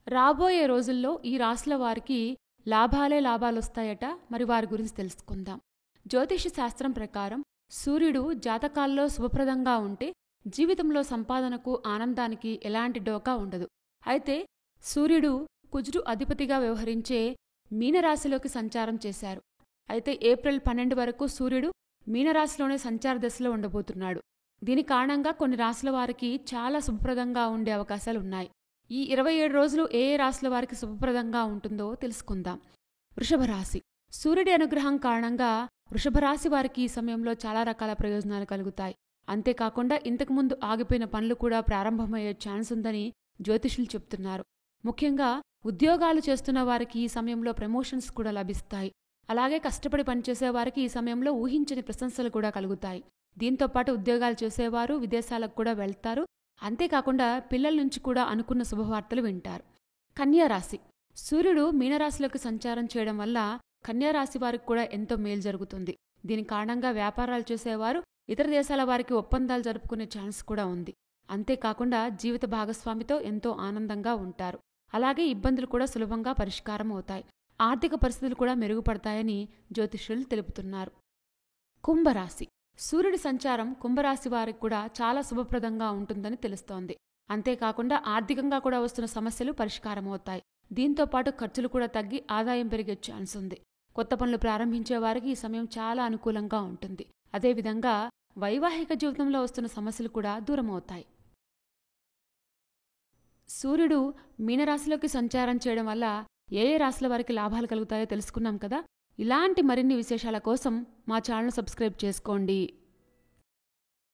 రాబోయే రోజుల్లో ఈ రాశుల వారికి లాభాలే లాభాలొస్తాయట. మరి వారి గురించి తెలుసుకుందాం. జ్యోతిష శాస్త్రం ప్రకారం సూర్యుడు జాతకాల్లో శుభప్రదంగా ఉంటే జీవితంలో సంపాదనకు ఆనందానికి ఎలాంటి డోకా ఉండదు. అయితే సూర్యుడు కుజుడు అధిపతిగా వ్యవహరించే మీనరాశిలోకి సంచారం చేశారు. అయితే ఏప్రిల్ 12 వరకు సూర్యుడు మీనరాశిలోనే సంచార దశలో ఉండబోతున్నాడు. దీని కారణంగా కొన్ని రాశుల వారికి చాలా శుభప్రదంగా ఉండే అవకాశాలున్నాయి. ఈ 27 రోజులు ఏ ఏ రాశుల వారికి శుభప్రదంగా ఉంటుందో తెలుసుకుందాం. వృషభ రాశి. సూర్యుడి అనుగ్రహం కారణంగా వృషభ రాశి వారికి ఈ సమయంలో చాలా రకాల ప్రయోజనాలు కలుగుతాయి. అంతేకాకుండా ఇంతకుముందు ఆగిపోయిన పనులు కూడా ప్రారంభమయ్యే ఛాన్స్ ఉందని జ్యోతిషులు చెప్తున్నారు. ముఖ్యంగా ఉద్యోగాలు చేస్తున్న వారికి ఈ సమయంలో ప్రమోషన్స్ కూడా లభిస్తాయి. అలాగే కష్టపడి పనిచేసే వారికి ఈ సమయంలో ఊహించని ప్రశంసలు కూడా కలుగుతాయి. దీంతోపాటు ఉద్యోగాలు చేసేవారు విదేశాలకు కూడా వెళ్తారు. అంతేకాకుండా పిల్లల నుంచి కూడా అనుకున్న శుభవార్తలు వింటారు. కన్యారాశి. సూర్యుడు మీనరాశిలోకి సంచారం చేయడం వల్ల కన్యారాశి వారికి కూడా ఎంతో మేలు జరుగుతుంది. దీని కారణంగా వ్యాపారాలు చేసేవారు ఇతర దేశాల వారికి ఒప్పందాలు జరుపుకునే ఛాన్స్ కూడా ఉంది. అంతేకాకుండా జీవిత భాగస్వామితో ఎంతో ఆనందంగా ఉంటారు. అలాగే ఇబ్బందులు కూడా సులభంగా పరిష్కారం అవుతాయి. ఆర్థిక పరిస్థితులు కూడా మెరుగుపడతాయని జ్యోతిష్యులు తెలుపుతున్నారు. కుంభరాశి. సూర్యుడి సంచారం కుంభరాశి వారికి కూడా చాలా శుభప్రదంగా ఉంటుందని తెలుస్తోంది. అంతేకాకుండా ఆర్థికంగా కూడా వస్తున్న సమస్యలు పరిష్కారమవుతాయి. దీంతోపాటు ఖర్చులు కూడా తగ్గి ఆదాయం పెరిగే ఛాన్స్ ఉంది. కొత్త పనులు ప్రారంభించే వారికి ఈ సమయం చాలా అనుకూలంగా ఉంటుంది. అదేవిధంగా వైవాహిక జీవితంలో వస్తున్న సమస్యలు కూడా దూరమవుతాయి. సూర్యుడు మీనరాశిలోకి సంచారం చేయడం వల్ల ఏ ఏ రాశుల వారికి లాభాలు కలుగుతాయో తెలుసుకున్నాం కదా. ఇలాంటి మరిన్ని విశేషాల కోసం మా ఛానల్ సబ్స్క్రైబ్ చేసుకోండి.